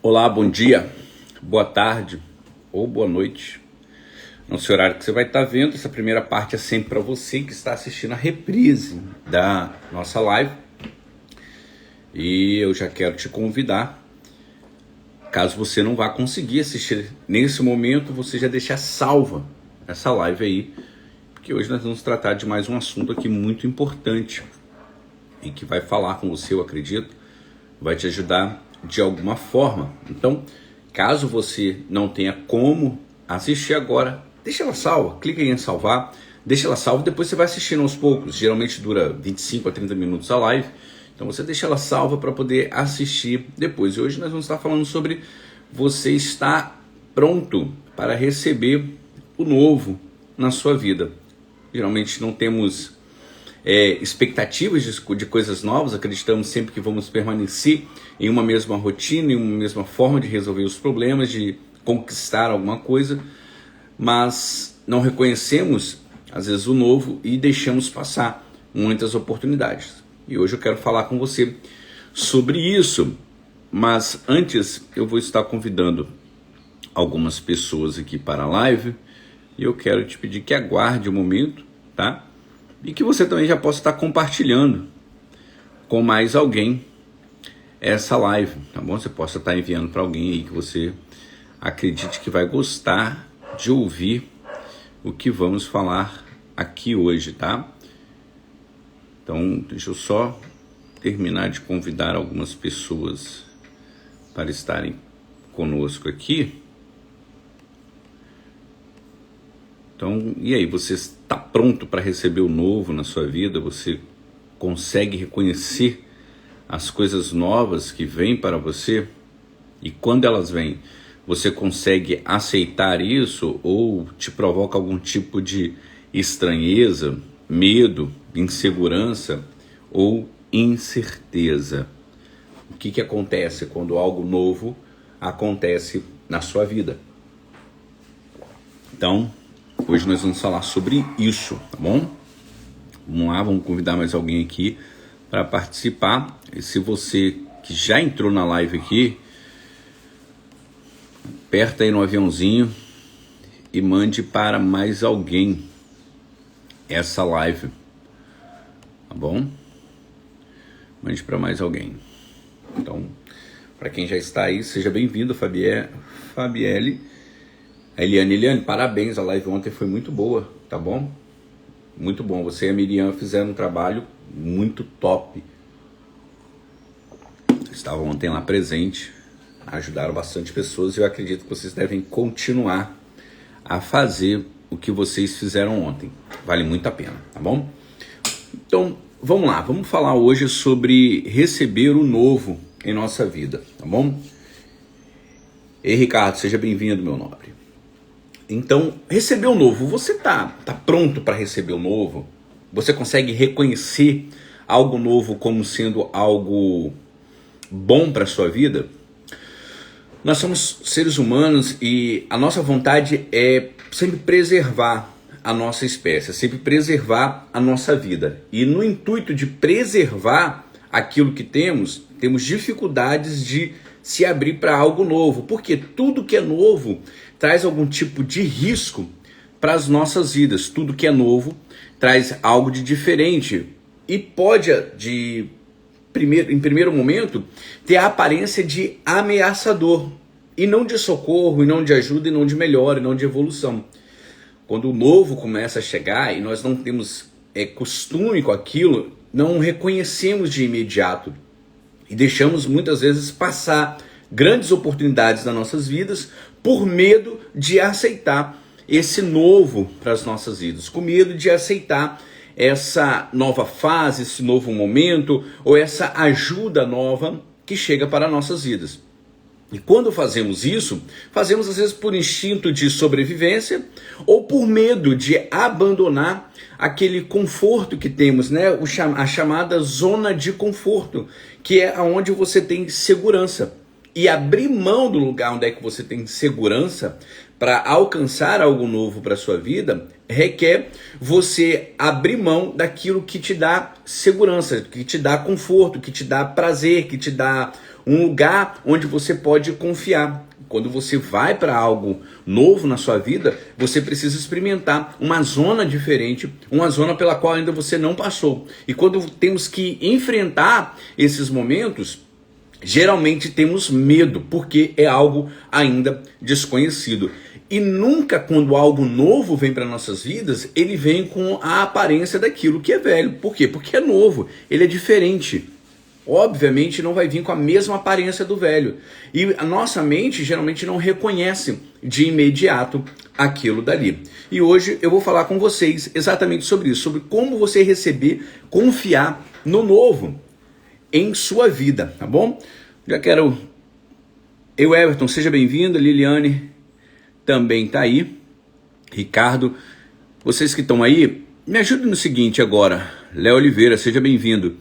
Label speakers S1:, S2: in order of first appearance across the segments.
S1: Olá, bom dia, boa tarde ou boa noite. No seu horário que você vai estar vendo, essa primeira parte é sempre para você que está assistindo a reprise da nossa live. E eu já quero te convidar, caso você não vá conseguir assistir nesse momento, você já deixar salva essa live aí, porque hoje nós vamos tratar de mais um assunto aqui muito importante e que vai falar com você, eu acredito, vai te ajudar de alguma forma. Então, caso você não tenha como assistir agora, deixa ela salva, clica em salvar, deixa ela salva, depois você vai assistindo aos poucos. Geralmente dura 25 a 30 minutos a live, então você deixa ela salva para poder assistir depois. E hoje nós vamos estar falando sobre você estar pronto para receber o novo na sua vida. Geralmente não temos expectativas de coisas novas, acreditamos sempre que vamos permanecer em uma mesma rotina, em uma mesma forma de resolver os problemas, de conquistar alguma coisa, mas não reconhecemos às vezes o novo e deixamos passar muitas oportunidades. E hoje eu quero falar com você sobre isso, mas antes eu vou estar convidando algumas pessoas aqui para a live e eu quero te pedir que aguarde um momento, tá? E que você também já possa estar compartilhando com mais alguém essa live, tá bom? Você possa estar enviando para alguém aí que você acredite que vai gostar de ouvir o que vamos falar aqui hoje, tá? Então, deixa eu só terminar de convidar algumas pessoas para estarem conosco aqui. Então, e aí, você está pronto para receber o novo na sua vida? Você consegue reconhecer as coisas novas que vêm para você? E quando elas vêm, você consegue aceitar isso ou te provoca algum tipo de estranheza, medo, insegurança ou incerteza? O que acontece quando algo novo acontece na sua vida? Então, hoje nós vamos falar sobre isso, tá bom? Vamos lá, vamos convidar mais alguém aqui para participar. E se você que já entrou na live aqui, aperta aí no aviãozinho e mande para mais alguém essa live, tá bom? Mande para mais alguém. Então, para quem já está aí, seja bem-vindo, Fabielle. Eliane, parabéns, a live ontem foi muito boa, tá bom? Muito bom, você e a Miriam fizeram um trabalho muito top. Estavam ontem lá presente, ajudaram bastante pessoas e eu acredito que vocês devem continuar a fazer o que vocês fizeram ontem. Vale muito a pena, tá bom? Então, vamos lá, vamos falar hoje sobre receber o novo em nossa vida, tá bom? Ei, Ricardo, seja bem-vindo, meu nobre. Então, receber o novo, você tá pronto para receber o novo? Você consegue reconhecer algo novo como sendo algo bom para a sua vida? Nós somos seres humanos e a nossa vontade é sempre preservar a nossa espécie, sempre preservar a nossa vida. E no intuito de preservar aquilo que temos dificuldades de se abrir para algo novo, porque tudo que é novo traz algum tipo de risco para as nossas vidas. Tudo que é novo traz algo de diferente e pode, em primeiro momento, ter a aparência de ameaçador e não de socorro, e não de ajuda, e não de melhora, e não de evolução. Quando o novo começa a chegar e nós não temos costume com aquilo, não reconhecemos de imediato e deixamos muitas vezes passar grandes oportunidades nas nossas vidas por medo de aceitar esse novo para as nossas vidas, com medo de aceitar essa nova fase, esse novo momento ou essa ajuda nova que chega para nossas vidas. E quando fazemos isso, fazemos às vezes por instinto de sobrevivência ou por medo de abandonar aquele conforto que temos, né? A chamada zona de conforto, que é onde você tem segurança. E abrir mão do lugar onde é que você tem segurança para alcançar algo novo para a sua vida requer você abrir mão daquilo que te dá segurança, que te dá conforto, que te dá prazer, que te dá um lugar onde você pode confiar. Quando você vai para algo novo na sua vida, você precisa experimentar uma zona diferente, uma zona pela qual ainda você não passou. E quando temos que enfrentar esses momentos, geralmente temos medo, porque é algo ainda desconhecido. E nunca, quando algo novo vem para nossas vidas, ele vem com a aparência daquilo que é velho. Por quê? Porque é novo, ele é diferente. Obviamente não vai vir com a mesma aparência do velho. E a nossa mente geralmente não reconhece de imediato aquilo dali. E hoje eu vou falar com vocês exatamente sobre isso, sobre como você receber, confiar no novo em sua vida, tá bom? Já quero... Everton, seja bem-vindo. Liliane também tá aí. Ricardo, vocês que estão aí, me ajudem no seguinte agora. Léo Oliveira, seja bem-vindo.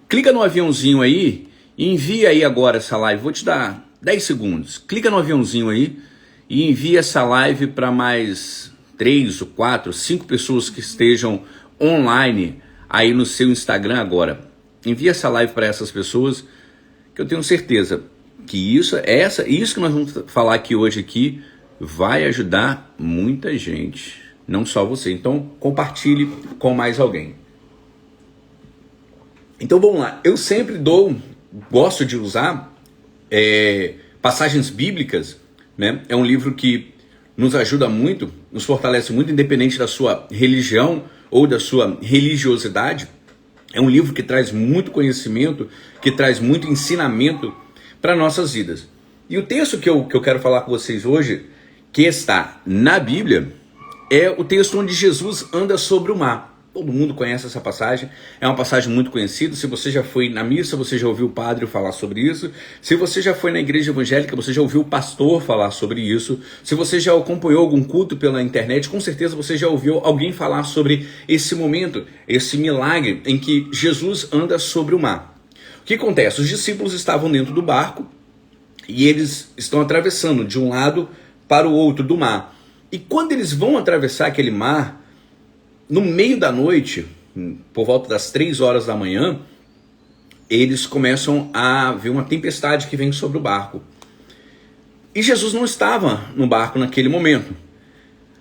S1: Clica no aviãozinho aí e envia aí agora essa live. Vou te dar 10 segundos. Clica no aviãozinho aí e envia essa live para mais 3 ou 4, 5 pessoas que estejam online aí no seu Instagram agora. Envia essa live para essas pessoas, que eu tenho certeza que isso que nós vamos falar aqui hoje aqui vai ajudar muita gente, não só você. Então compartilhe com mais alguém. Então vamos lá, eu sempre gosto de usar passagens bíblicas, né? É um livro que nos ajuda muito, nos fortalece muito, independente da sua religião ou da sua religiosidade. É um livro que traz muito conhecimento, que traz muito ensinamento para nossas vidas. E o texto que eu quero falar com vocês hoje, que está na Bíblia, é o texto onde Jesus anda sobre o mar. Todo mundo conhece essa passagem, é uma passagem muito conhecida. Se você já foi na missa, você já ouviu o padre falar sobre isso. Se você já foi na igreja evangélica, você já ouviu o pastor falar sobre isso. Se você já acompanhou algum culto pela internet, com certeza você já ouviu alguém falar sobre esse momento, esse milagre em que Jesus anda sobre o mar. O que acontece? Os discípulos estavam dentro do barco e eles estão atravessando de um lado para o outro do mar. E quando eles vão atravessar aquele mar, no meio da noite, por volta das 3 horas da manhã, eles começam a ver uma tempestade que vem sobre o barco. E Jesus não estava no barco naquele momento.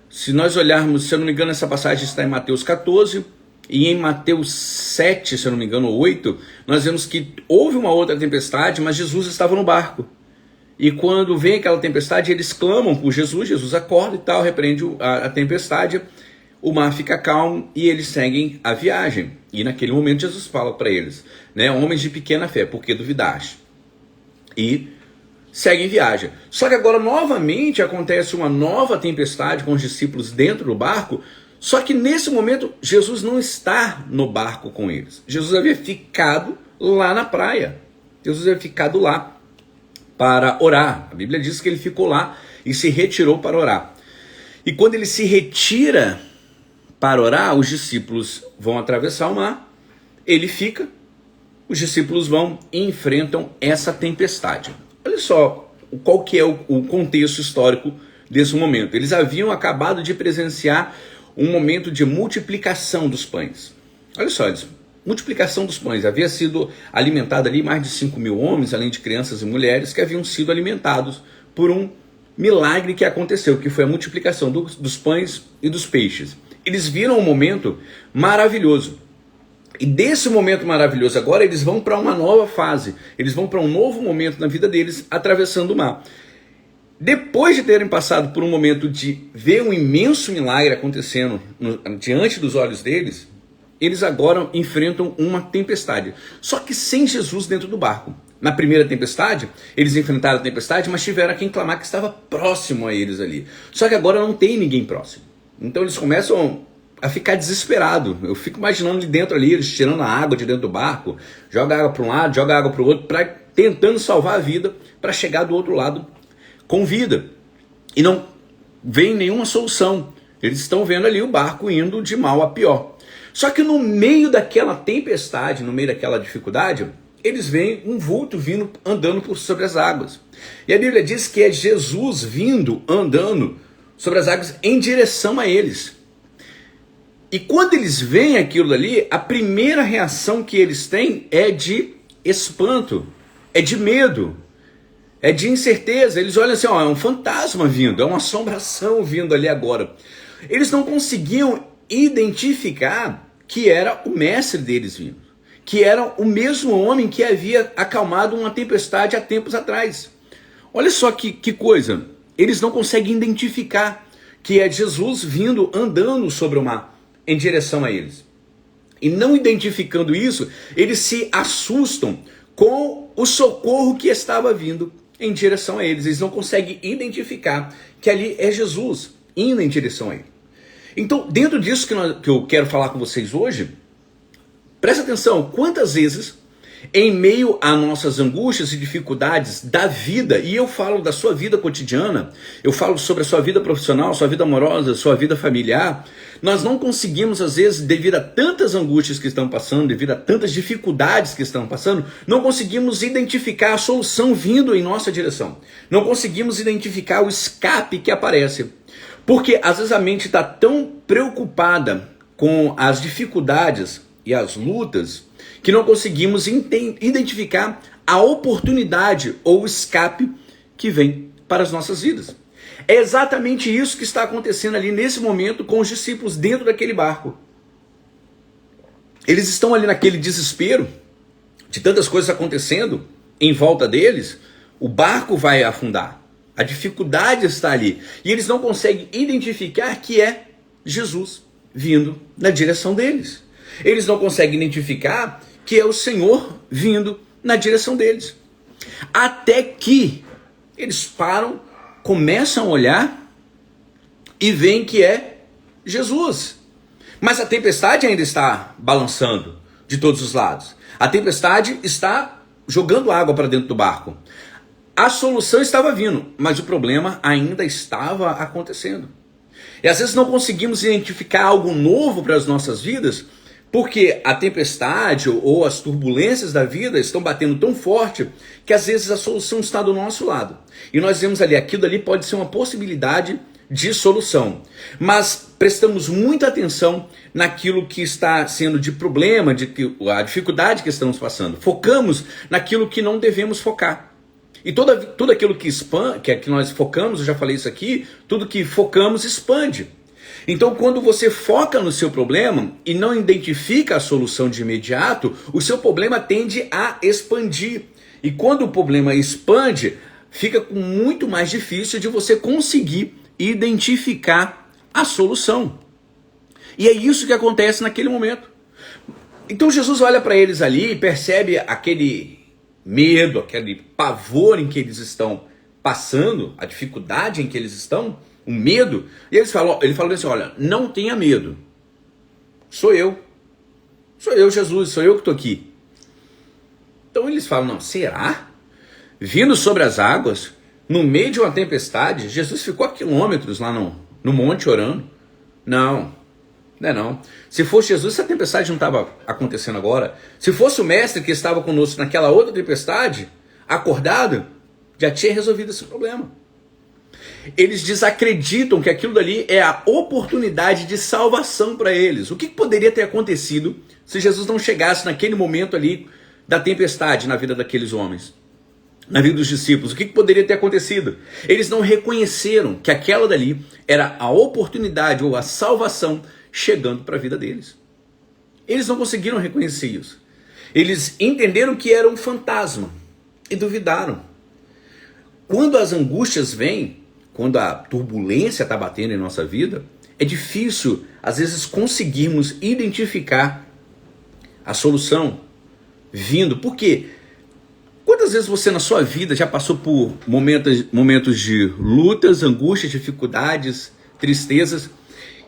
S1: Se nós olharmos, se eu não me engano, essa passagem está em Mateus 14, e em Mateus 7, se eu não me engano, 8, nós vemos que houve uma outra tempestade, mas Jesus estava no barco. E quando vem aquela tempestade, eles clamam por Jesus, Jesus acorda e tal, repreende a tempestade. O mar fica calmo e eles seguem a viagem. E naquele momento Jesus fala para eles, né, homens de pequena fé, por que duvidaste? E seguem viagem. Só que agora novamente acontece uma nova tempestade com os discípulos dentro do barco. Só que nesse momento Jesus não está no barco com eles. Jesus havia ficado lá na praia. Jesus havia ficado lá para orar. A Bíblia diz que ele ficou lá e se retirou para orar. E quando ele se retira para orar, os discípulos vão atravessar o mar, ele fica, os discípulos vão e enfrentam essa tempestade. Olha só qual que é o contexto histórico desse momento. Eles haviam acabado de presenciar um momento de multiplicação dos pães. Olha só, multiplicação dos pães. Havia sido alimentado ali mais de 5.000 homens, além de crianças e mulheres, que haviam sido alimentados por um milagre que aconteceu, que foi a multiplicação dos pães e dos peixes. Eles viram um momento maravilhoso. E desse momento maravilhoso agora, eles vão para uma nova fase. Eles vão para um novo momento na vida deles, atravessando o mar. Depois de terem passado por um momento de ver um imenso milagre acontecendo diante dos olhos deles, eles agora enfrentam uma tempestade. Só que sem Jesus dentro do barco. Na primeira tempestade, eles enfrentaram a tempestade, mas tiveram a quem clamar que estava próximo a eles ali. Só que agora não tem ninguém próximo. Então eles começam a ficar desesperados. Eu fico imaginando ali dentro ali, eles tirando a água de dentro do barco, joga água para um lado, joga água para o outro, tentando salvar a vida, para chegar do outro lado com vida. E não vem nenhuma solução. Eles estão vendo ali o barco indo de mal a pior. Só que no meio daquela tempestade, no meio daquela dificuldade, eles veem um vulto vindo, andando por sobre as águas. E a Bíblia diz que é Jesus vindo, andando sobre as águas em direção a eles. E quando eles veem aquilo ali, a primeira reação que eles têm é de espanto. é de medo, é de incerteza. Eles olham assim, ó, é um fantasma vindo, é uma assombração vindo ali agora. Eles não conseguiam identificar que era o mestre deles vindo, que era o mesmo homem que havia acalmado uma tempestade há tempos atrás. Olha só que coisa, eles não conseguem identificar que é Jesus vindo andando sobre o mar em direção a eles. E não identificando isso, eles se assustam com o socorro que estava vindo em direção a eles. Eles não conseguem identificar que ali é Jesus indo em direção a ele. Então, dentro disso que eu quero falar com vocês hoje, presta atenção, quantas vezes, em meio a nossas angústias e dificuldades da vida, e eu falo da sua vida cotidiana, eu falo sobre a sua vida profissional, sua vida amorosa, sua vida familiar, nós não conseguimos, às vezes, devido a tantas angústias que estão passando, devido a tantas dificuldades que estão passando, não conseguimos identificar a solução vindo em nossa direção. Não conseguimos identificar o escape que aparece. Porque, às vezes, a mente está tão preocupada com as dificuldades e as lutas, que não conseguimos identificar a oportunidade ou o escape que vem para as nossas vidas. É exatamente isso que está acontecendo ali nesse momento com os discípulos dentro daquele barco. Eles estão ali naquele desespero de tantas coisas acontecendo em volta deles, o barco vai afundar. A dificuldade está ali. E eles não conseguem identificar que é Jesus vindo na direção deles. Eles não conseguem identificar que é o Senhor vindo na direção deles. Até que eles param, começam a olhar e veem que é Jesus. Mas a tempestade ainda está balançando de todos os lados. A tempestade está jogando água para dentro do barco. A solução estava vindo, mas o problema ainda estava acontecendo. E às vezes não conseguimos identificar algo novo para as nossas vidas, porque a tempestade ou as turbulências da vida estão batendo tão forte que às vezes a solução está do nosso lado. E nós vemos ali, aquilo ali pode ser uma possibilidade de solução. Mas prestamos muita atenção naquilo que está sendo de problema, a dificuldade que estamos passando. Focamos naquilo que não devemos focar. E tudo aquilo que nós focamos, eu já falei isso aqui, tudo que focamos expande. Então, quando você foca no seu problema e não identifica a solução de imediato, o seu problema tende a expandir. E quando o problema expande, fica muito mais difícil de você conseguir identificar a solução. E é isso que acontece naquele momento. Então, Jesus olha para eles ali e percebe aquele medo, aquele pavor em que eles estão passando, a dificuldade em que eles estão, o medo, e ele falou assim, olha, não tenha medo, sou eu, Jesus, sou eu que estou aqui. Então eles falam, não, será? Vindo sobre as águas, no meio de uma tempestade, Jesus ficou a quilômetros lá no monte orando? Não. Se fosse Jesus, essa tempestade não estava acontecendo agora. Se fosse o mestre que estava conosco naquela outra tempestade, acordado, já tinha resolvido esse problema. Eles desacreditam que aquilo dali é a oportunidade de salvação para eles. O que poderia ter acontecido se Jesus não chegasse naquele momento ali da tempestade na vida daqueles homens, na vida dos discípulos? O que poderia ter acontecido? Eles não reconheceram que aquela dali era a oportunidade ou a salvação chegando para a vida deles. Eles não conseguiram reconhecer isso. Eles entenderam que era um fantasma e duvidaram. Quando as angústias vêm, quando a turbulência está batendo em nossa vida, é difícil, às vezes, conseguirmos identificar a solução vindo. Por quê? Quantas vezes você na sua vida já passou por momentos de lutas, angústias, dificuldades, tristezas,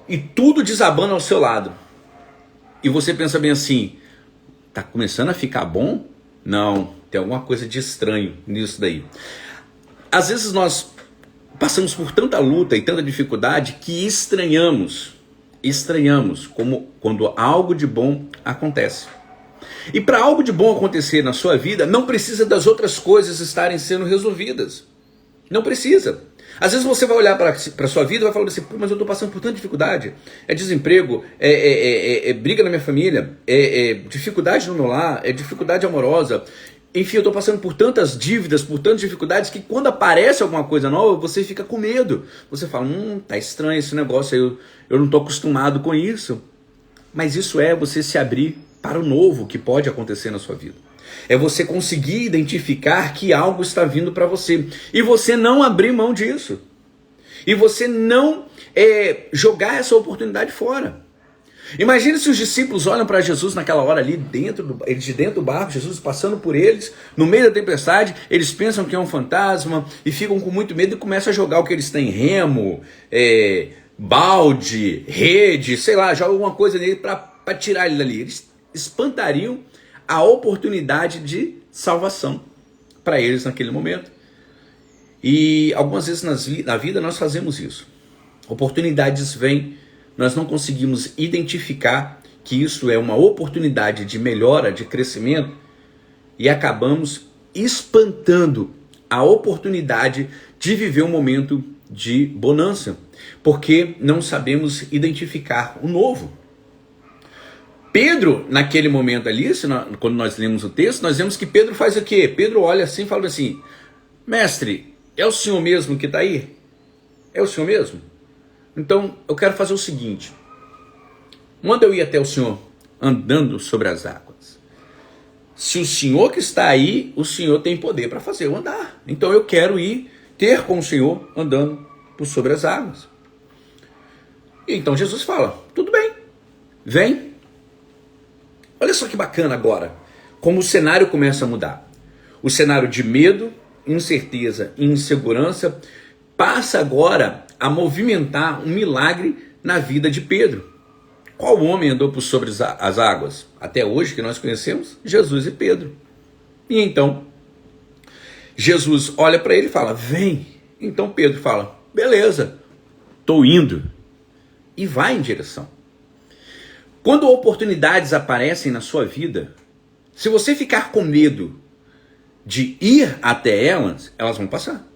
S1: e tudo desabando ao seu lado? E você pensa bem assim, tá começando a ficar bom? Não, tem alguma coisa de estranho nisso daí. Às vezes nós passamos por tanta luta e tanta dificuldade que estranhamos como quando algo de bom acontece. E para algo de bom acontecer na sua vida, não precisa das outras coisas estarem sendo resolvidas. Não precisa. Às vezes você vai olhar para a sua vida e vai falar assim, mas eu estou passando por tanta dificuldade. É desemprego, é briga na minha família, é dificuldade no meu lar, é dificuldade amorosa. enfim, eu estou passando por tantas dívidas, por tantas dificuldades, que quando aparece alguma coisa nova, você fica com medo. Você fala, tá estranho esse negócio, eu não estou acostumado com isso. Mas isso é você se abrir para o novo que pode acontecer na sua vida. É você conseguir identificar que algo está vindo para você. E você não abrir mão disso. E você não jogar essa oportunidade fora. Imagine se os discípulos olham para Jesus naquela hora ali, eles de dentro do barco, Jesus passando por eles, no meio da tempestade, eles pensam que é um fantasma e ficam com muito medo e começam a jogar o que eles têm, remo, balde, rede, sei lá, joga alguma coisa nele para tirar ele dali. Eles espantariam a oportunidade de salvação para eles naquele momento. E algumas vezes na vida nós fazemos isso. Oportunidades vêm, nós não conseguimos identificar que isso é uma oportunidade de melhora, de crescimento, e acabamos espantando a oportunidade de viver um momento de bonança, porque não sabemos identificar o novo. Pedro, naquele momento ali, quando nós lemos o texto, nós vemos que Pedro faz o quê? Pedro olha assim e fala assim, mestre, é o senhor mesmo que está aí? É o senhor mesmo? Então, eu quero fazer o seguinte. Manda eu ir até o Senhor andando sobre as águas. Se o Senhor que está aí, o Senhor tem poder para fazer eu andar. Então, eu quero ter com o Senhor andando por sobre as águas. E então, Jesus fala, tudo bem, vem. Olha só que bacana agora, como o cenário começa a mudar. O cenário de medo, incerteza e insegurança passa agora a movimentar um milagre na vida de Pedro. Qual homem andou por sobre as águas? Até hoje que nós conhecemos, Jesus e Pedro. E então, Jesus olha para ele e fala, vem. Então Pedro fala, beleza, estou indo. E vai em direção. Quando oportunidades aparecem na sua vida, se você ficar com medo de ir até elas, elas vão passar.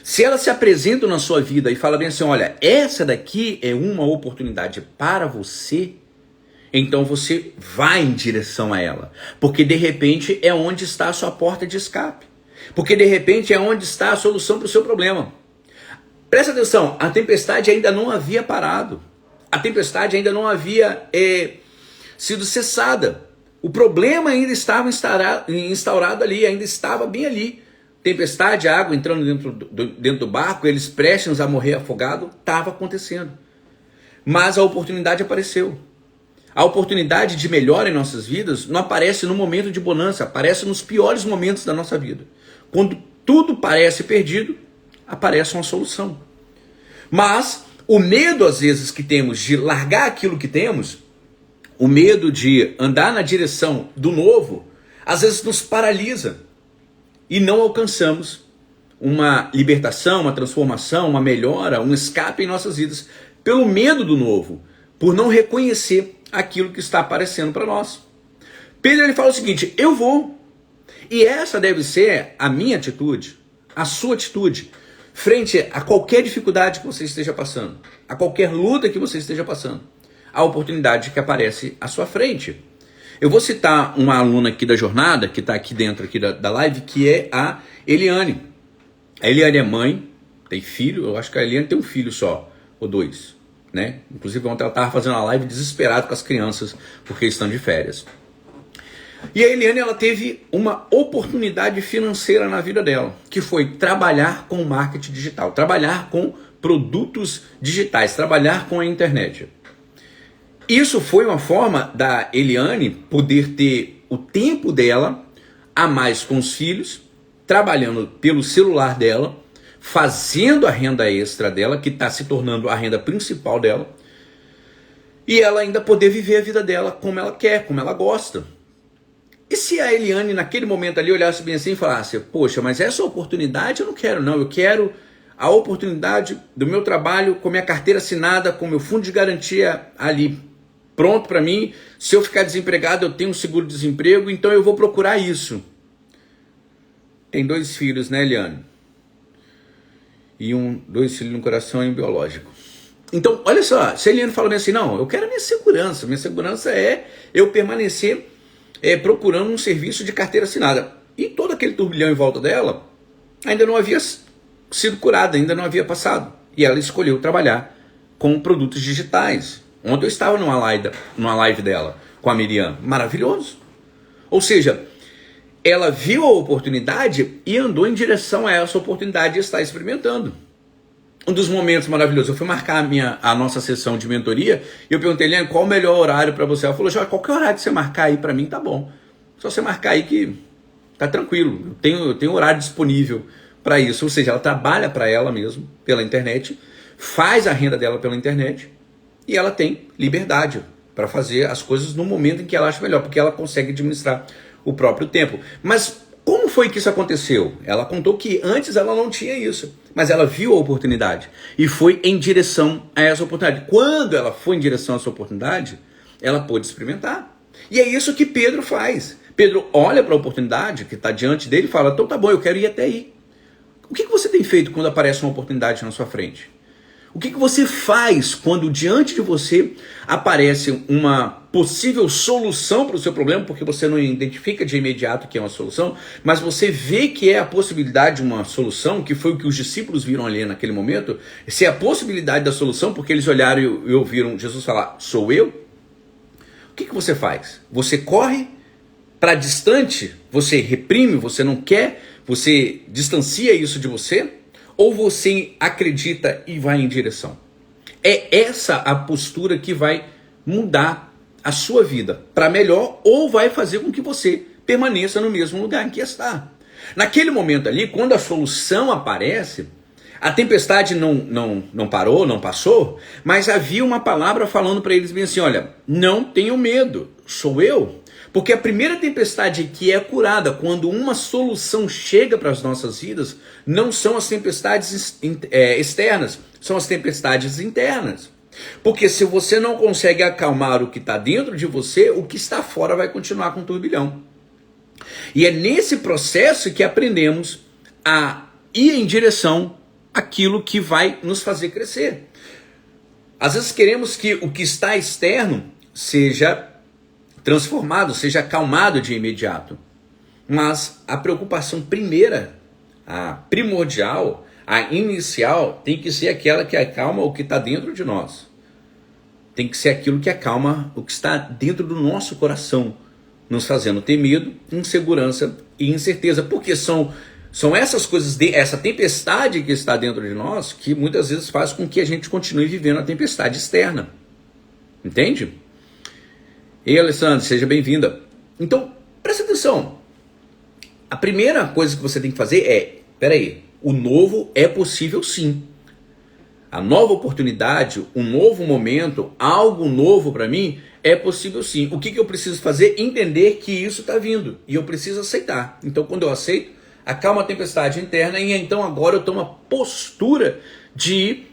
S1: Se elas se apresentam na sua vida e falam bem assim, olha, essa daqui é uma oportunidade para você, então você vai em direção a ela. Porque de repente é onde está a sua porta de escape. Porque de repente é onde está a solução para o seu problema. Presta atenção, a tempestade ainda não havia parado. A tempestade ainda não havia sido cessada. O problema ainda estava instaurado ali, ainda estava bem ali. Tempestade, água entrando dentro do barco, eles prestes a morrer afogado, estava acontecendo. Mas a oportunidade apareceu. A oportunidade de melhora em nossas vidas não aparece no momento de bonança, aparece nos piores momentos da nossa vida. Quando tudo parece perdido, aparece uma solução. Mas o medo, às vezes, que temos de largar aquilo que temos, o medo de andar na direção do novo, às vezes nos paralisa. E não alcançamos uma libertação, uma transformação, uma melhora, um escape em nossas vidas, pelo medo do novo, por não reconhecer aquilo que está aparecendo para nós. Pedro ele fala o seguinte, eu vou. E essa deve ser a minha atitude, a sua atitude, frente a qualquer dificuldade que você esteja passando, a qualquer luta que você esteja passando, a oportunidade que aparece à sua frente. Eu vou citar uma aluna aqui da jornada, que está aqui dentro aqui da live, que é a Eliane. A Eliane é mãe, tem filho, eu acho que a Eliane tem um filho só, ou dois, né? Inclusive ontem ela estava fazendo uma live desesperada com as crianças, porque estão de férias. E a Eliane, ela teve uma oportunidade financeira na vida dela, que foi trabalhar com marketing digital, trabalhar com produtos digitais, trabalhar com a internet. Isso foi uma forma da Eliane poder ter o tempo dela a mais com os filhos, trabalhando pelo celular dela, fazendo a renda extra dela, que está se tornando a renda principal dela, e ela ainda poder viver a vida dela como ela quer, como ela gosta. E se a Eliane naquele momento ali olhasse bem assim e falasse, poxa, mas essa oportunidade eu não quero não, eu quero a oportunidade do meu trabalho com minha carteira assinada, com meu fundo de garantia ali pronto para mim, se eu ficar desempregado eu tenho um seguro-desemprego, então eu vou procurar isso. Tem 2 filhos, né, Eliane? E 2 filhos no coração e um biológico. Então, olha só, se a Eliane fala bem assim, não, eu quero a minha segurança é eu permanecer procurando um serviço de carteira assinada. E todo aquele turbilhão em volta dela ainda não havia sido curada, ainda não havia passado. E ela escolheu trabalhar com produtos digitais. Ontem eu estava numa live dela com a Miriam. Maravilhoso. Ou seja, ela viu a oportunidade e andou em direção a essa oportunidade e está experimentando. Um dos momentos maravilhosos, eu fui marcar a nossa sessão de mentoria e eu perguntei, Eliane, qual o melhor horário para você? Ela falou, já qualquer horário que você marcar aí para mim tá bom. Só você marcar aí que tá tranquilo, eu tenho horário disponível para isso. Ou seja, ela trabalha para ela mesmo, pela internet, faz a renda dela pela internet e ela tem liberdade para fazer as coisas no momento em que ela acha melhor, porque ela consegue administrar o próprio tempo. Mas como foi que isso aconteceu? Ela contou que antes ela não tinha isso, mas ela viu a oportunidade e foi em direção a essa oportunidade. Quando ela foi em direção a essa oportunidade, ela pôde experimentar. E é isso que Pedro faz. Pedro olha para a oportunidade que está diante dele e fala, então tá bom, eu quero ir até aí. O que você tem feito quando aparece uma oportunidade na sua frente? O que você faz quando diante de você aparece uma possível solução para o seu problema, porque você não identifica de imediato que é uma solução, mas você vê que é a possibilidade de uma solução, que foi o que os discípulos viram ali naquele momento, se é a possibilidade da solução, porque eles olharam e ouviram Jesus falar, sou eu? O que você faz? Você corre para distante? Você reprime? Você não quer? Você distancia isso de você? Ou você acredita e vai em direção? É essa a postura que vai mudar a sua vida para melhor ou vai fazer com que você permaneça no mesmo lugar em que está. Naquele momento ali, quando a solução aparece, a tempestade não parou, não passou, mas havia uma palavra falando para eles bem assim, olha, não tenham medo, sou eu. Porque a primeira tempestade que é curada quando uma solução chega para as nossas vidas não são as tempestades externas, são as tempestades internas. Porque se você não consegue acalmar o que está dentro de você, o que está fora vai continuar com turbilhão. E é nesse processo que aprendemos a ir em direção àquilo que vai nos fazer crescer. Às vezes queremos que o que está externo seja transformado, seja acalmado de imediato. Mas a preocupação primeira, a primordial, a inicial, tem que ser aquela que acalma o que está dentro de nós. Tem que ser aquilo que acalma o que está dentro do nosso coração, nos fazendo ter medo, insegurança e incerteza. Porque são essas coisas, essa tempestade que está dentro de nós, que muitas vezes faz com que a gente continue vivendo a tempestade externa. Entende? Ei, Alessandro, seja bem-vinda. Então, presta atenção. A primeira coisa que você tem que fazer é, peraí, o novo é possível sim. A nova oportunidade, um novo momento, algo novo para mim, é possível sim. O que eu preciso fazer? Entender que isso está vindo e eu preciso aceitar. Então, quando eu aceito, acalma a tempestade interna e então agora eu tomo uma postura de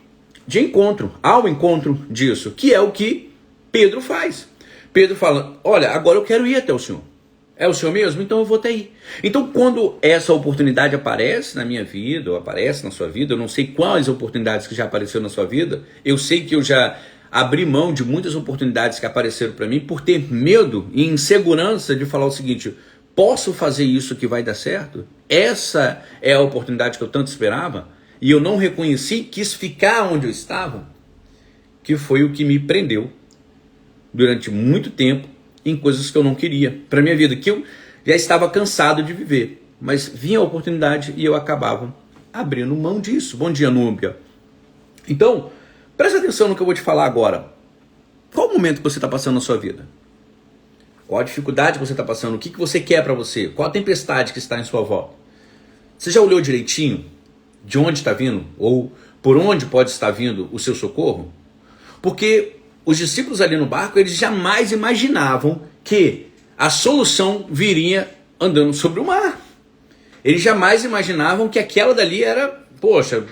S1: encontro, ao encontro disso, que é o que Pedro faz. Pedro fala, olha, agora eu quero ir até o Senhor. É o Senhor mesmo? Então eu vou até aí. Então quando essa oportunidade aparece na minha vida, ou aparece na sua vida, eu não sei quais oportunidades que já apareceram na sua vida, eu sei que eu já abri mão de muitas oportunidades que apareceram para mim por ter medo e insegurança de falar o seguinte, posso fazer isso que vai dar certo? Essa é a oportunidade que eu tanto esperava e eu não reconheci, quis ficar onde eu estava, que foi o que me prendeu durante muito tempo em coisas que eu não queria para minha vida, que eu já estava cansado de viver, mas vinha a oportunidade e eu acabava abrindo mão disso. Bom dia, Núbia. Então, presta atenção no que eu vou te falar agora. Qual o momento que você está passando na sua vida? Qual a dificuldade que você está passando? O que você quer para você? Qual a tempestade que está em sua volta? Você já olhou direitinho de onde está vindo? Ou por onde pode estar vindo o seu socorro? Porque os discípulos ali no barco, eles jamais imaginavam que a solução viria andando sobre o mar. Eles jamais imaginavam que aquela dali era, poxa,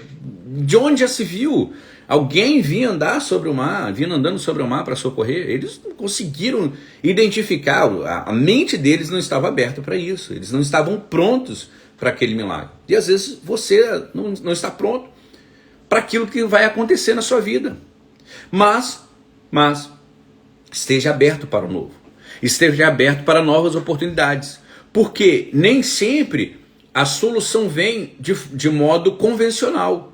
S1: de onde já se viu? Alguém vinha andar sobre o mar, vinha andando sobre o mar para socorrer. Eles não conseguiram identificar, a mente deles não estava aberta para isso. Eles não estavam prontos para aquele milagre. E às vezes você não está pronto para aquilo que vai acontecer na sua vida. Mas esteja aberto para o novo. esteja aberto para novas oportunidades. Porque nem sempre a solução vem de modo convencional,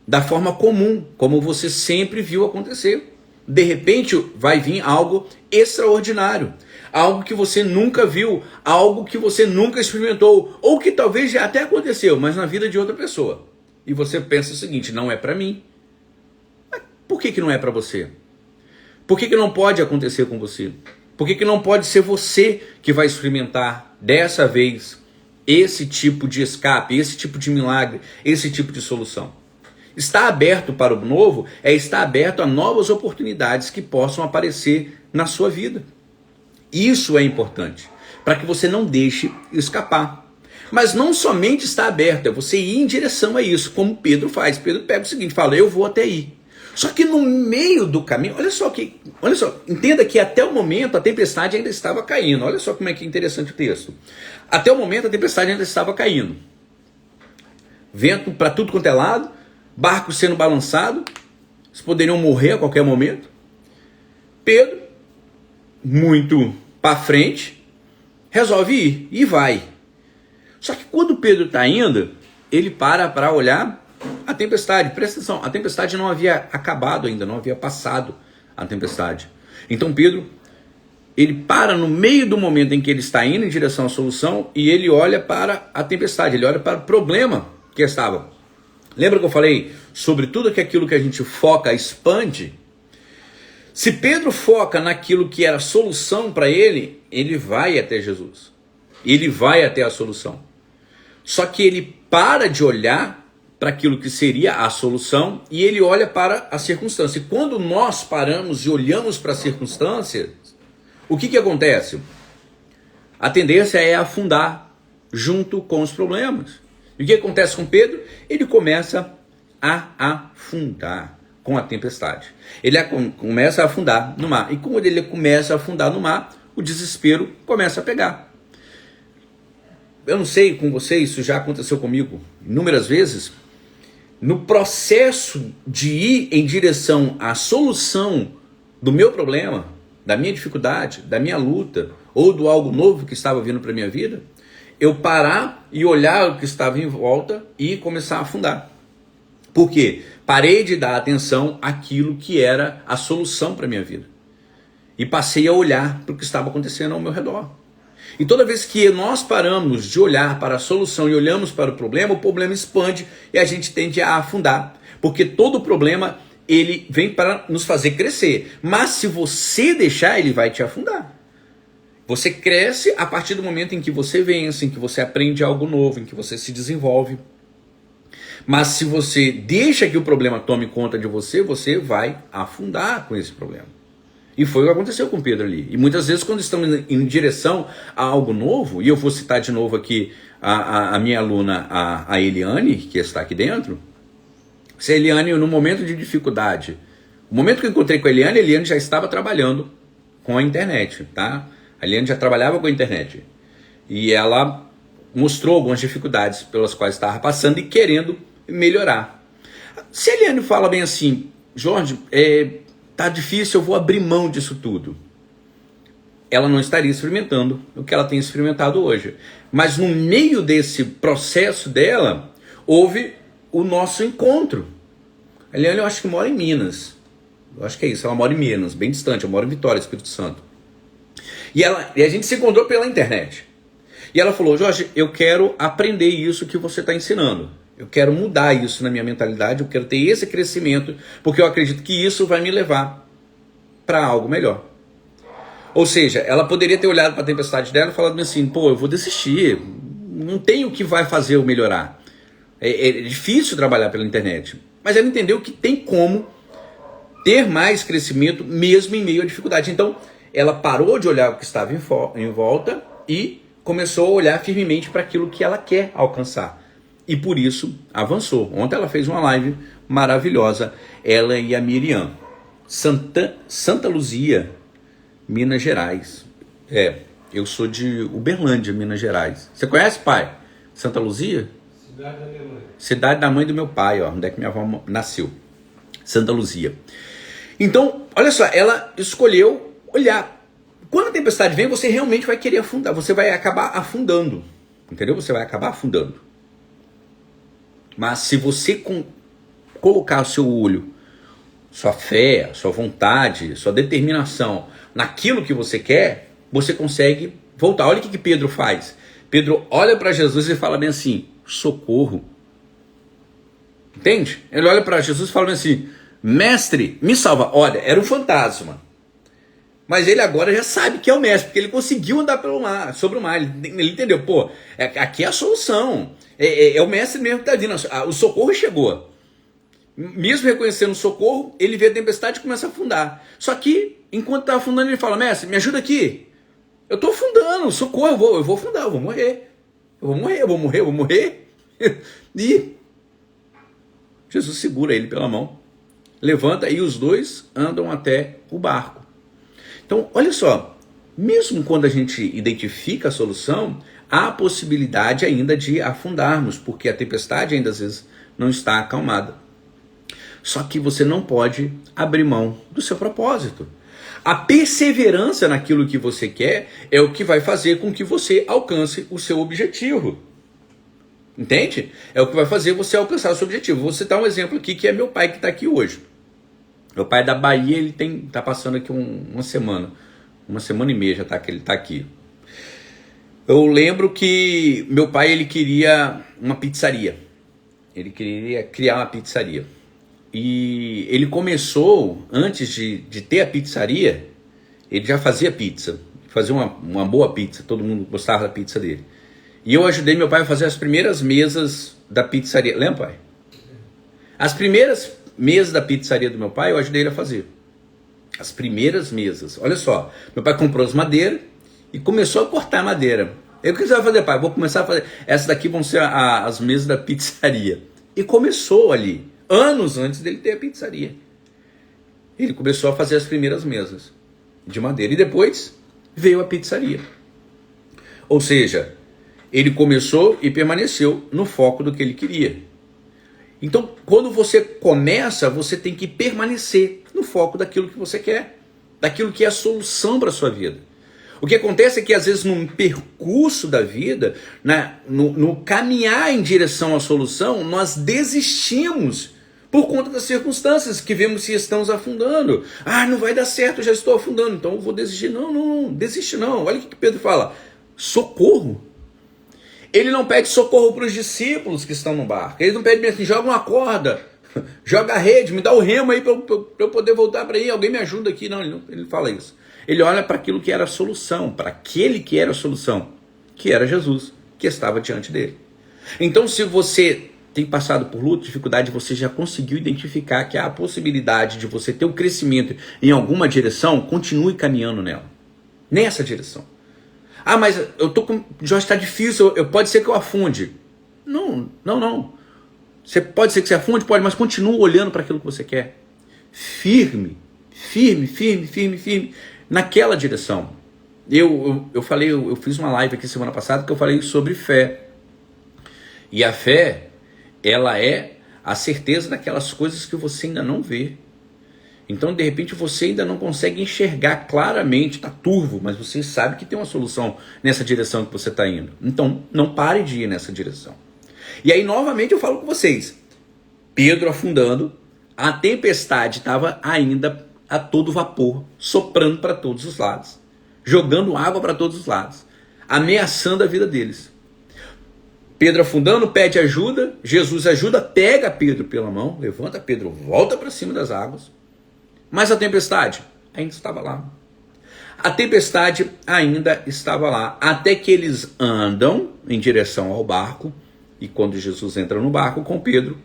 S1: da forma comum, como você sempre viu acontecer. De repente vai vir algo extraordinário, algo que você nunca viu, algo que você nunca experimentou, ou que talvez já até aconteceu, mas na vida de outra pessoa. E você pensa o seguinte: não é para mim. Mas por que não é para você? Por que não pode acontecer com você? Por que não pode ser você que vai experimentar dessa vez esse tipo de escape, esse tipo de milagre, esse tipo de solução? Estar aberto para o novo é estar aberto a novas oportunidades que possam aparecer na sua vida. Isso é importante, para que você não deixe escapar. Mas não somente estar aberto, é você ir em direção a isso, como Pedro faz. Pedro pega o seguinte, fala: eu vou até aí. Só que no meio do caminho, olha só, entenda que até o momento a tempestade ainda estava caindo. Olha só como é que é interessante o texto. Até o momento a tempestade ainda estava caindo. Vento para tudo quanto é lado, barco sendo balançado, eles poderiam morrer a qualquer momento. Pedro, muito para frente, resolve ir e vai. Só que quando Pedro está indo, ele para olhar a tempestade. Presta atenção, a tempestade não havia acabado ainda, não havia passado a tempestade. Então Pedro, ele para no meio do momento em que ele está indo em direção à solução e ele olha para a tempestade, ele olha para o problema que estava. Lembra que eu falei sobre tudo aquilo que a gente foca, expande? Se Pedro foca naquilo que era solução para ele, ele vai até Jesus. Ele vai até a solução. Só que ele para de olhar para aquilo que seria a solução e ele olha para a circunstância. E quando nós paramos e olhamos para as circunstâncias, o que acontece? A tendência é afundar junto com os problemas. E o que acontece com Pedro? Ele começa a afundar com a tempestade. Ele começa a afundar no mar. E quando ele começa a afundar no mar, o desespero começa a pegar. Eu não sei com você, isso já aconteceu comigo inúmeras vezes. No processo de ir em direção à solução do meu problema, da minha dificuldade, da minha luta, ou do algo novo que estava vindo para a minha vida, eu parar e olhar o que estava em volta e começar a afundar. Por quê? Parei de dar atenção àquilo que era a solução para a minha vida. E passei a olhar para o que estava acontecendo ao meu redor. E toda vez que nós paramos de olhar para a solução e olhamos para o problema expande e a gente tende a afundar. Porque todo problema, ele vem para nos fazer crescer. Mas se você deixar, ele vai te afundar. Você cresce a partir do momento em que você vence, em que você aprende algo novo, em que você se desenvolve. Mas se você deixa que o problema tome conta de você, você vai afundar com esse problema. E foi o que aconteceu com Pedro ali. E muitas vezes quando estamos em direção a algo novo, e eu vou citar de novo aqui a minha aluna, a Eliane, que está aqui dentro. Se a Eliane, no momento de dificuldade, o momento que eu encontrei com a Eliane já estava trabalhando com a internet, tá? A Eliane já trabalhava com a internet. E ela mostrou algumas dificuldades pelas quais estava passando e querendo melhorar. Se a Eliane fala bem assim: Jorge, tá difícil, eu vou abrir mão disso tudo, ela não estaria experimentando o que ela tem experimentado hoje. Mas no meio desse processo dela, houve o nosso encontro. A Eliane, eu acho que mora em Minas. Eu acho que é isso, ela mora em Minas, bem distante. Eu moro em Vitória, Espírito Santo. E a gente se encontrou pela internet. E ela falou: Jorge, eu quero aprender isso que você está ensinando. Eu quero mudar isso na minha mentalidade, eu quero ter esse crescimento, porque eu acredito que isso vai me levar para algo melhor. Ou seja, ela poderia ter olhado para a tempestade dela e falado assim: pô, eu vou desistir, não tem o que vai fazer eu melhorar. É difícil trabalhar pela internet. Mas ela entendeu que tem como ter mais crescimento mesmo em meio à dificuldade. Então, ela parou de olhar o que estava em volta e começou a olhar firmemente para aquilo que ela quer alcançar. E por isso avançou. Ontem ela fez uma live maravilhosa, ela e a Miriam. Santa Luzia, Minas Gerais. Eu sou de Uberlândia, Minas Gerais. Você conhece, pai? Santa Luzia?
S2: Cidade da minha mãe.
S1: Cidade da mãe do meu pai, ó, onde é que minha avó nasceu. Santa Luzia. Então, olha só, ela escolheu olhar Quando a tempestade vem, você realmente vai querer afundar, você vai acabar afundando, entendeu? Você vai acabar afundando. Mas se você colocar o seu olho, sua fé, sua vontade, sua determinação naquilo que você quer, você consegue voltar. Olha o que Pedro faz. Pedro olha para Jesus e fala bem assim, socorro. Entende? Ele olha para Jesus e fala bem assim, mestre, me salva. Olha, era um fantasma. Mas ele agora já sabe que é o mestre, porque ele conseguiu andar pelo mar, sobre o mar. Ele entendeu, pô, aqui é a solução. É o mestre mesmo que está vindo. O socorro chegou. Mesmo reconhecendo o socorro, ele vê a tempestade e começa a afundar. Só que, enquanto está afundando, ele fala, mestre, me ajuda aqui. Eu estou afundando, socorro, eu vou afundar, eu vou morrer. Eu vou morrer. E Jesus segura ele pela mão, levanta e os dois andam até o barco. Então, olha só, mesmo quando a gente identifica a solução, há a possibilidade ainda de afundarmos, porque a tempestade ainda às vezes não está acalmada. Só que você não pode abrir mão do seu propósito. A perseverança naquilo que você quer é o que vai fazer com que você alcance o seu objetivo. Entende? É o que vai fazer você alcançar o seu objetivo. Vou citar um exemplo aqui, que é meu pai que está aqui hoje. Meu pai é da Bahia, ele está passando aqui uma semana e meia já que ele está aqui. Eu lembro que meu pai ele queria uma pizzaria. Ele queria criar uma pizzaria. E ele começou, antes de ter a pizzaria, ele já fazia pizza. Fazia uma boa pizza, todo mundo gostava da pizza dele. E eu ajudei meu pai a fazer as primeiras mesas da pizzaria. Lembra, pai? As primeiras mesas da pizzaria do meu pai, eu ajudei ele a fazer. As primeiras mesas. Olha só, meu pai comprou as madeiras e começou a cortar a madeira. Eu, o que você vai fazer, pai? Vou começar a fazer. Essas daqui vão ser as mesas da pizzaria. E começou ali, anos antes dele ter a pizzaria. Ele começou a fazer as primeiras mesas de madeira. E depois veio a pizzaria. Ou seja, ele começou e permaneceu no foco do que ele queria. Então, quando você começa, você tem que permanecer no foco daquilo que você quer, daquilo que é a solução para a sua vida. O que acontece é que, às vezes, num percurso da vida, no caminhar em direção à solução, nós desistimos por conta das circunstâncias que vemos se estamos afundando. Ah, não vai dar certo, eu já estou afundando, então eu vou desistir. Não, desiste não. Olha o que Pedro fala. Socorro. Ele não pede socorro para os discípulos que estão no barco. Ele não pede assim, joga uma corda, joga a rede, me dá o remo aí para eu poder voltar para aí, alguém me ajuda aqui. Não, ele não fala isso. Ele olha para aquilo que era a solução, para aquele que era a solução, que era Jesus, que estava diante dele. Então, se você tem passado por luta, dificuldade, você já conseguiu identificar que há a possibilidade de você ter um crescimento em alguma direção, continue caminhando nela, nessa direção. Ah, mas eu tô com. Já está difícil, pode ser que eu afunde. Não. Pode ser que você afunde, pode, mas continue olhando para aquilo que você quer. Firme, naquela direção. Eu fiz uma live aqui semana passada que eu falei sobre fé. E a fé, ela é a certeza daquelas coisas que você ainda não vê. Então, de repente, você ainda não consegue enxergar claramente, está turvo, mas você sabe que tem uma solução nessa direção que você está indo. Então, não pare de ir nessa direção. E aí, novamente, eu falo com vocês. Pedro afundando, a tempestade estava ainda a todo vapor, soprando para todos os lados, jogando água para todos os lados, ameaçando a vida deles. Pedro afundando, pede ajuda, Jesus ajuda, pega Pedro pela mão, levanta Pedro, volta para cima das águas. Mas a tempestade ainda estava lá. A tempestade ainda estava lá. Até que eles andam em direção ao barco. E quando Jesus entra no barco com Pedro,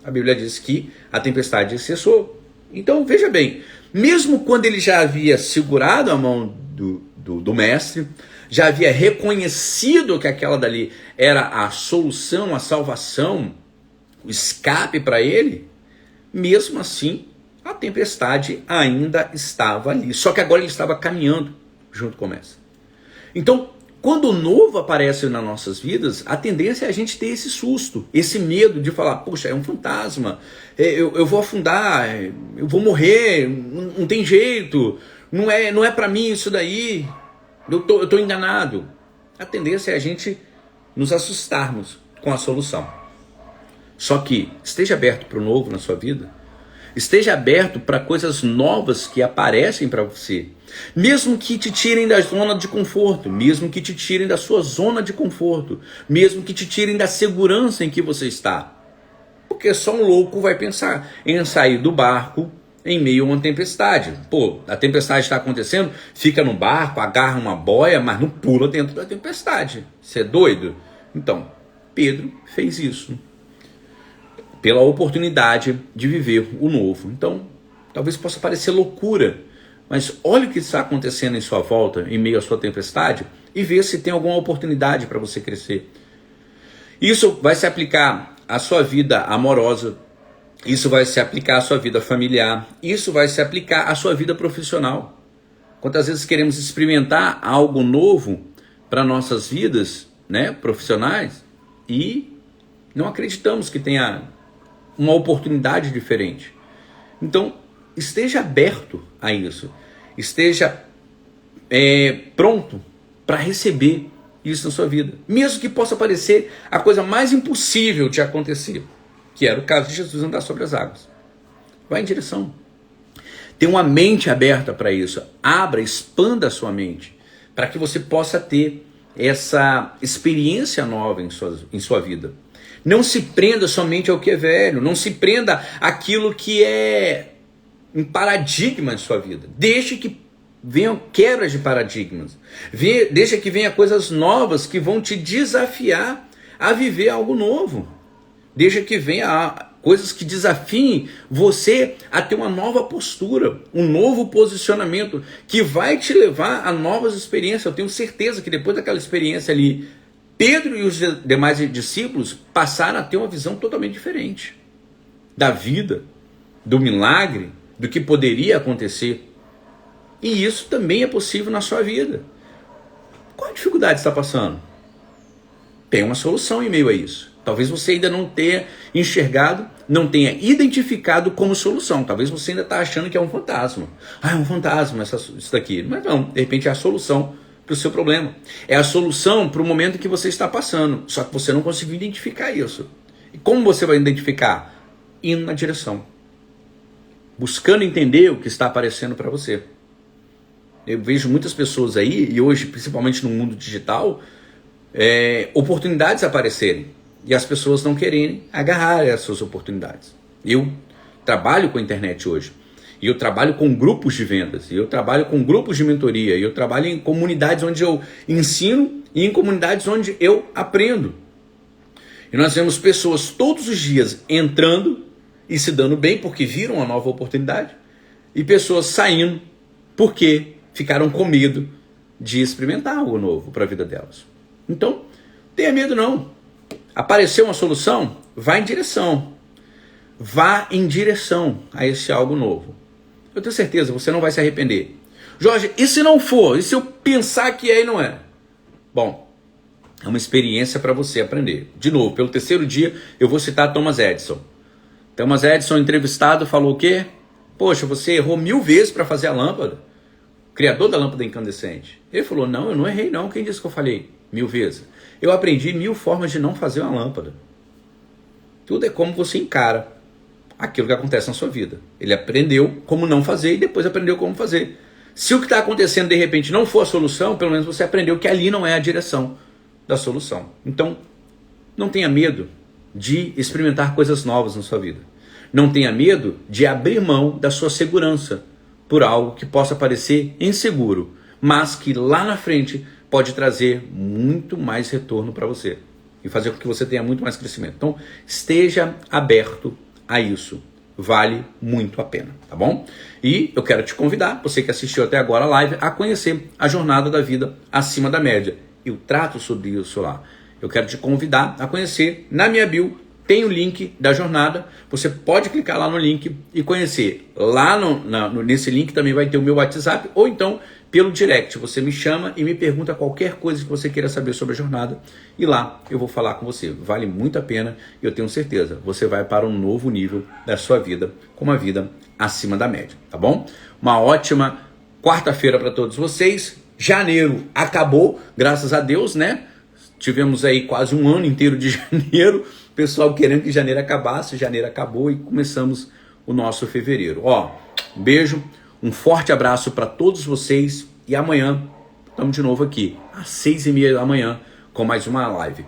S1: a Bíblia diz que a tempestade cessou. Então veja bem, mesmo quando ele já havia segurado a mão do mestre, já havia reconhecido que aquela dali era a solução, a salvação, o escape para ele, mesmo assim, a tempestade ainda estava ali. Só que agora ele estava caminhando junto com o mestre. Então, quando o novo aparece nas nossas vidas, a tendência é a gente ter esse susto, esse medo de falar, poxa, é um fantasma, eu vou afundar, eu vou morrer, não tem jeito, não é para mim isso daí, eu tô enganado. A tendência é a gente nos assustarmos com a solução. Só que esteja aberto para o novo na sua vida, esteja aberto para coisas novas que aparecem para você, mesmo que te tirem da zona de conforto, mesmo que te tirem da sua zona de conforto, mesmo que te tirem da segurança em que você está. Porque só um louco vai pensar em sair do barco em meio a uma tempestade. Pô, a tempestade está acontecendo, fica no barco, agarra uma boia, mas não pula dentro da tempestade. Você é doido? Então, Pedro fez isso pela oportunidade de viver o novo. Então, talvez possa parecer loucura, mas olhe o que está acontecendo em sua volta, em meio à sua tempestade, e vê se tem alguma oportunidade para você crescer. Isso vai se aplicar à sua vida amorosa, isso vai se aplicar à sua vida familiar, isso vai se aplicar à sua vida profissional. Quantas vezes queremos experimentar algo novo para nossas vidas, né, profissionais, e não acreditamos que tenha uma oportunidade diferente. Então, esteja aberto a isso. Esteja pronto para receber isso na sua vida. Mesmo que possa parecer a coisa mais impossível de acontecer, que era o caso de Jesus andar sobre as águas. Vá em direção. Tenha uma mente aberta para isso. Abra, expanda a sua mente, para que você possa ter essa experiência nova em sua vida. Não se prenda somente ao que é velho, não se prenda àquilo que é um paradigma em sua vida. Deixe que venham quebras de paradigmas. Deixa que venham coisas novas que vão te desafiar a viver algo novo. Deixa que venha coisas que desafiem você a ter uma nova postura, um novo posicionamento que vai te levar a novas experiências. Eu tenho certeza que depois daquela experiência ali, Pedro e os demais discípulos passaram a ter uma visão totalmente diferente da vida, do milagre, do que poderia acontecer. E isso também é possível na sua vida. Qual a dificuldade você está passando? Tem uma solução em meio a isso. Talvez você ainda não tenha enxergado, não tenha identificado como solução. Talvez você ainda está achando que é um fantasma. Ah, é um fantasma isso daqui. Mas não, de repente é a solução para o seu problema. É a solução para o momento que você está passando. Só que você não conseguiu identificar isso. E como você vai identificar? Indo na direção. Buscando entender o que está aparecendo para você. Eu vejo muitas pessoas aí, e hoje, principalmente no mundo digital, oportunidades aparecerem. E as pessoas não querem agarrar essas oportunidades. Eu trabalho com a internet hoje. E eu trabalho com grupos de vendas. E eu trabalho com grupos de mentoria. E eu trabalho em comunidades onde eu ensino e em comunidades onde eu aprendo. E nós vemos pessoas todos os dias entrando e se dando bem porque viram uma nova oportunidade. E pessoas saindo porque ficaram com medo de experimentar algo novo para a vida delas. Então, tenha medo não. Apareceu uma solução? Vá em direção. Vá em direção a esse algo novo. Eu tenho certeza, você não vai se arrepender. Jorge, e se não for? E se eu pensar que é e não é? Bom, é uma experiência para você aprender. De novo, pelo terceiro dia, eu vou citar Thomas Edison. Thomas Edison, entrevistado, falou o quê? Poxa, você errou 1000 vezes para fazer a lâmpada. Criador da lâmpada incandescente. Ele falou, não, eu não errei não. Quem disse que eu falei 1000 vezes? Eu aprendi 1000 formas de não fazer uma lâmpada. Tudo é como você encara aquilo que acontece na sua vida. Ele aprendeu como não fazer e depois aprendeu como fazer. Se o que está acontecendo de repente não for a solução, pelo menos você aprendeu que ali não é a direção da solução. Então, não tenha medo de experimentar coisas novas na sua vida. Não tenha medo de abrir mão da sua segurança por algo que possa parecer inseguro, mas que lá na frente pode trazer muito mais retorno para você e fazer com que você tenha muito mais crescimento. Então, esteja aberto a isso. Vale muito a pena, tá bom? E eu quero te convidar, você que assistiu até agora a live, a conhecer a jornada da vida acima da média. Eu trato sobre isso lá. Eu quero te convidar a conhecer. Na minha bio tem o link da jornada. Você pode clicar lá no link e conhecer. Lá nesse link também vai ter o meu WhatsApp, ou então pelo direct. Você me chama e me pergunta qualquer coisa que você queira saber sobre a jornada. E lá eu vou falar com você. Vale muito a pena e eu tenho certeza. Você vai para um novo nível da sua vida, com uma vida acima da média, tá bom? Uma ótima quarta-feira para todos vocês. Janeiro acabou, graças a Deus, né? Tivemos aí quase um ano inteiro de janeiro. Pessoal querendo que janeiro acabasse. Janeiro acabou e começamos o nosso fevereiro. Ó, um beijo, um forte abraço para todos vocês. E amanhã estamos de novo aqui, às 6h30 da manhã, com mais uma live.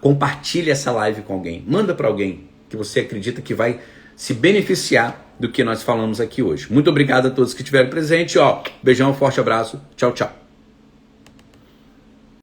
S1: Compartilhe essa live com alguém. Manda para alguém que você acredita que vai se beneficiar do que nós falamos aqui hoje. Muito obrigado a todos que estiveram presentes. Ó, beijão, forte abraço. Tchau, tchau.